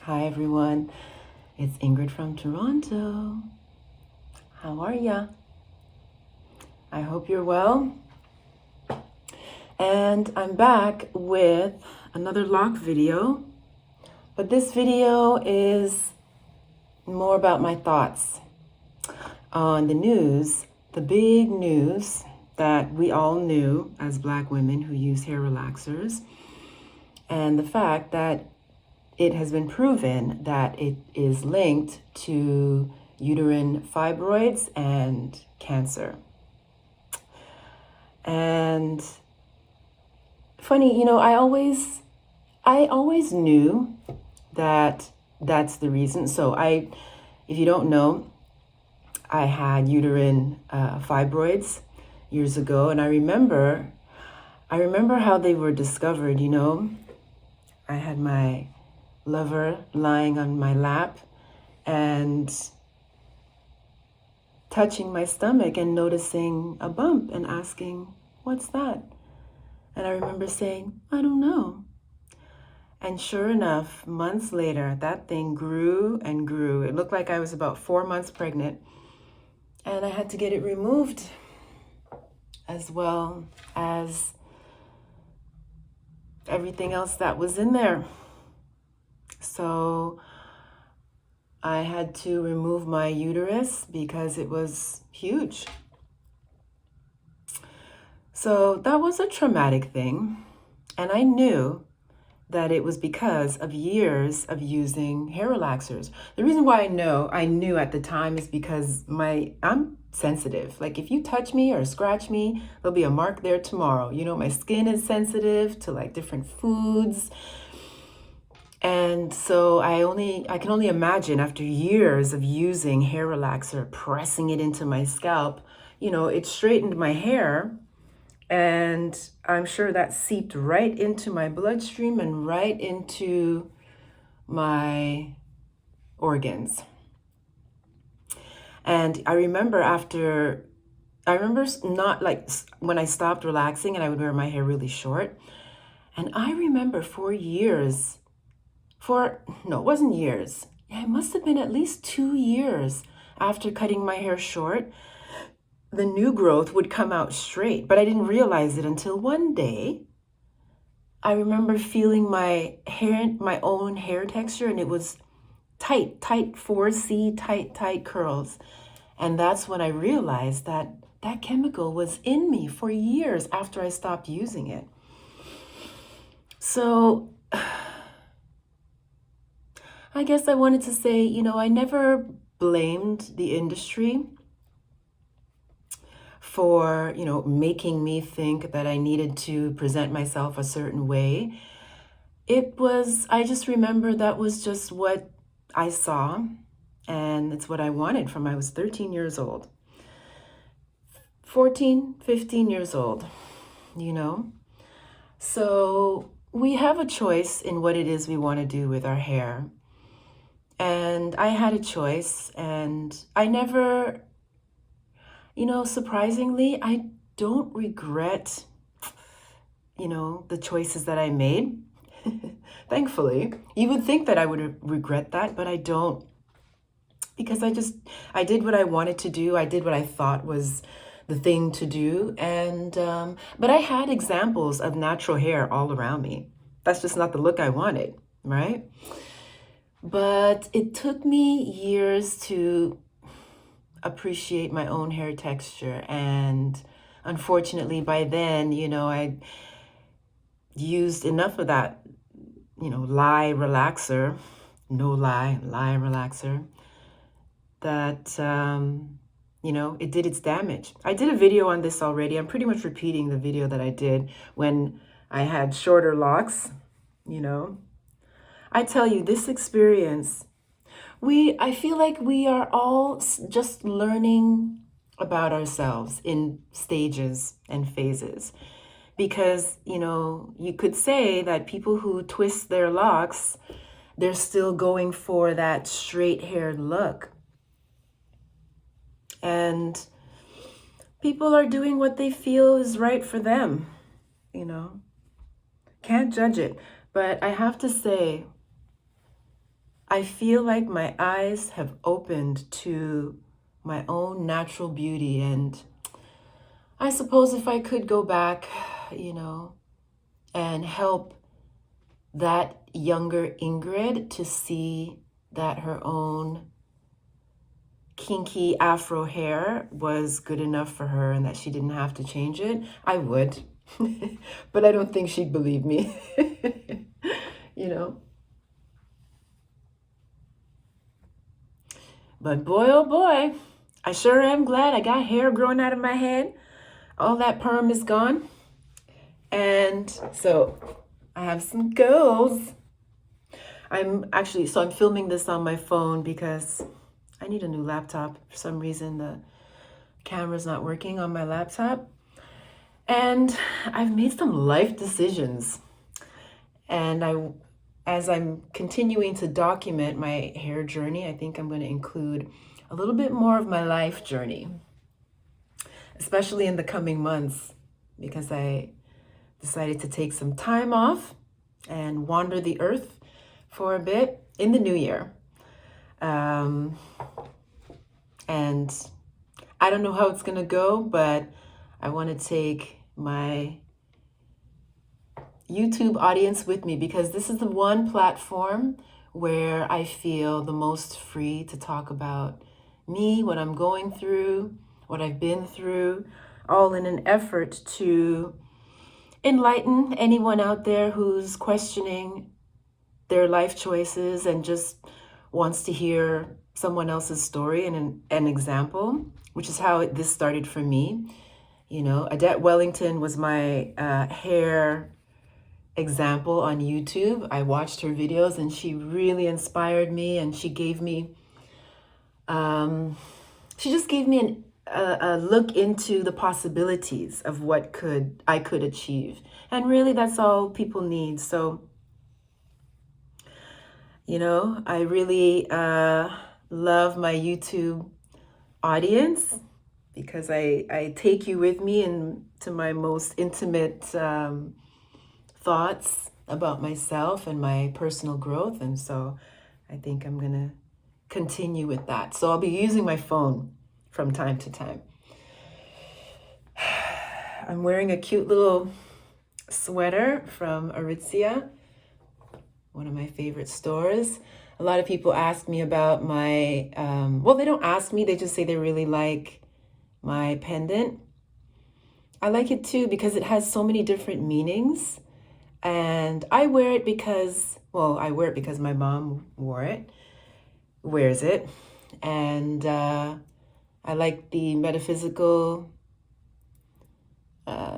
Hi everyone, it's Ingrid from Toronto. How are ya? I hope you're well. And I'm back with another lock video, but this video is more about my thoughts on the news, the big news that we all knew as Black women who use hair relaxers, and the fact that it has been proven that it is linked to uterine fibroids and cancer. And funny, I always knew that that's the reason. So if you don't know, I had uterine fibroids years ago, and I remember how they were discovered. I had my lover lying on my lap and touching my stomach and noticing a bump and asking, "What's that?" And I remember saying, "I don't know." And sure enough, months later, that thing grew and grew. It looked like I was about 4 months pregnant, and I had to get it removed, as well as everything else that was in there. So I had to remove my uterus because it was huge. So that was a traumatic thing. And I knew that it was because of years of using hair relaxers. The reason why I knew at the time is because I'm sensitive. Like if you touch me or scratch me, there'll be a mark there tomorrow. My skin is sensitive to like different foods. And so I can only imagine after years of using hair relaxer, pressing it into my scalp, it straightened my hair. And I'm sure that seeped right into my bloodstream and right into my organs. And I remember not like when I stopped relaxing and I would wear my hair really short. And I remember no, it wasn't years. Yeah, it must have been at least 2 years after cutting my hair short, the new growth would come out straight, but I didn't realize it until one day. I remember feeling my own hair texture, and it was tight 4C, tight curls. And that's when I realized that that chemical was in me for years after I stopped using it. So I guess I wanted to say, I never blamed the industry for, making me think that I needed to present myself a certain way. I just remember that was just what I saw, and it's what I wanted from I was 13 years old. 14, 15 years old, So we have a choice in what it is we want to do with our hair. And I had a choice, and I never, surprisingly, I don't regret, the choices that I made. Thankfully, you would think that I would regret that, but I don't. Because I did what I wanted to do. I did what I thought was the thing to do. And, but I had examples of natural hair all around me. That's just not the look I wanted, right? But it took me years to appreciate my own hair texture. And unfortunately, by then, I used enough of that, lie relaxer, lie relaxer, that, it did its damage. I did a video on this already. I'm pretty much repeating the video that I did when I had shorter locks, I tell you, this experience, I feel like we are all just learning about ourselves in stages and phases. Because, you could say that people who twist their locks, they're still going for that straight haired look. And people are doing what they feel is right for them, Can't judge it. But I have to say, I feel like my eyes have opened to my own natural beauty. And I suppose if I could go back, and help that younger Ingrid to see that her own kinky afro hair was good enough for her and that she didn't have to change it, I would. But I don't think she'd believe me. you know. But boy, oh boy, I sure am glad I got hair growing out of my head. All that perm is gone. And so I have some goals. I'm filming this on my phone because I need a new laptop. For some reason, the camera's not working on my laptop. And I've made some life decisions. And as I'm continuing to document my hair journey, I think I'm going to include a little bit more of my life journey, especially in the coming months, because I decided to take some time off and wander the earth for a bit in the new year. And I don't know how it's going to go, but I want to take my YouTube audience with me because this is the one platform where I feel the most free to talk about me, what I'm going through, what I've been through, all in an effort to enlighten anyone out there who's questioning their life choices and just wants to hear someone else's story and an example, which is how this started for me. Adette Wellington was my hair example on YouTube. I watched her videos and she really inspired me, and she gave me, she just gave me a look into the possibilities of what I could achieve. And really that's all people need. So, I really love my YouTube audience because I take you with me into my most intimate thoughts about myself and my personal growth. And so I think I'm going to continue with that. So I'll be using my phone from time to time. I'm wearing a cute little sweater from Aritzia, one of my favorite stores. A lot of people ask me about my, they don't ask me, they just say they really like my pendant. I like it too because it has so many different meanings. And I wear it because my mom wears it. And I like the metaphysical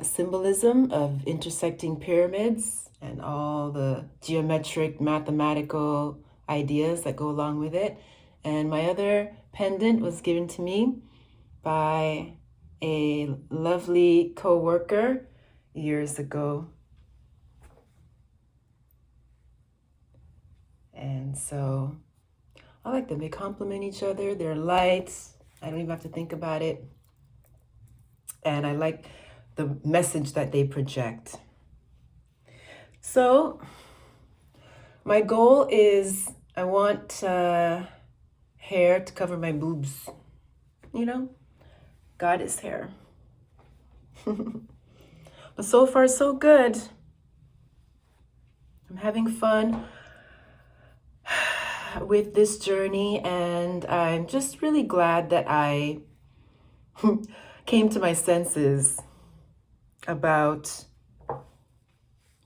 symbolism of intersecting pyramids and all the geometric, mathematical ideas that go along with it. And my other pendant was given to me by a lovely co-worker years ago. And so I like them. They complement each other. They're light. I don't even have to think about it. And I like the message that they project. So my goal is I want hair to cover my boobs. Goddess hair. But so far, so good. I'm having fun with this journey, and I'm just really glad that I came to my senses about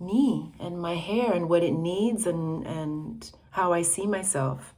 me and my hair and what it needs and how I see myself.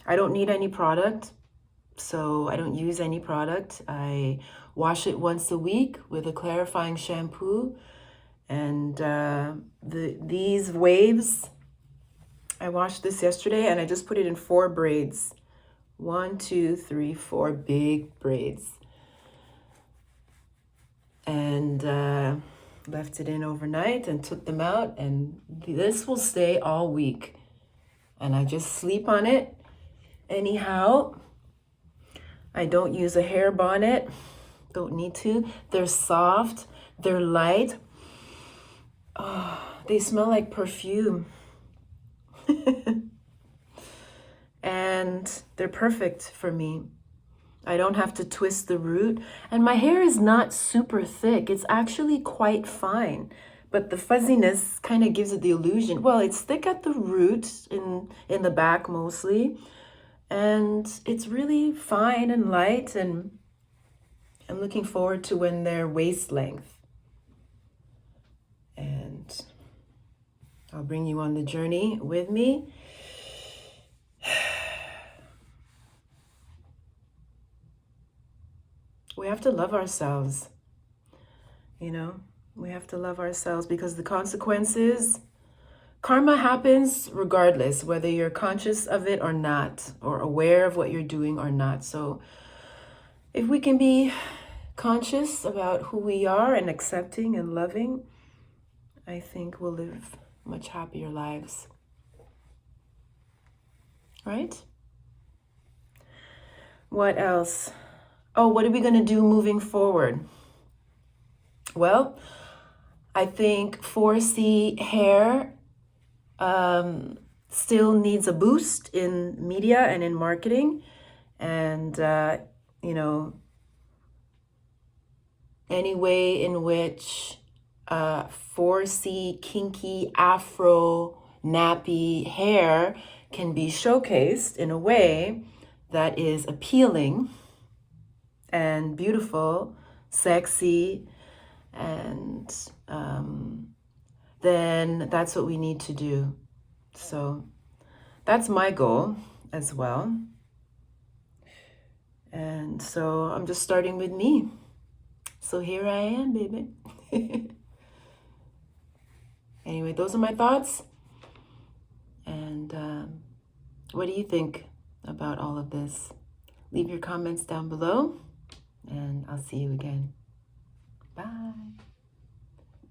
I don't need any product, so I don't use any product. I wash it once a week with a clarifying shampoo, and these waves, I washed this yesterday and I just put it in 4 braids. 1, 2, 3, 4 big braids. And left it in overnight and took them out, and this will stay all week. And I just sleep on it anyhow. I don't use a hair bonnet. Don't need to. They're soft. They're light. Oh, they smell like perfume. and they're perfect for me. I don't have to twist the root, and my hair is not super thick. It's actually quite fine, but the fuzziness kind of gives it the illusion. Well, it's thick at the root in the back mostly, and it's really fine and light, and I'm looking forward to when they're waist length. And I'll bring you on the journey with me. We have to love ourselves, you know? We have to love ourselves because the consequences, karma happens regardless, whether you're conscious of it or not, or aware of what you're doing or not. So if we can be conscious about who we are and accepting and loving, I think we'll live much happier lives. Right? What else? Oh, what are we going to do moving forward? Well, I think 4C hair still needs a boost in media and in marketing. And, any way in which 4C kinky afro nappy hair can be showcased in a way that is appealing and beautiful, sexy, and then that's what we need to do. So that's my goal as well. And so I'm just starting with me. So here I am, baby. Anyway, those are my thoughts. And what do you think about all of this? Leave your comments down below, and I'll see you again. Bye.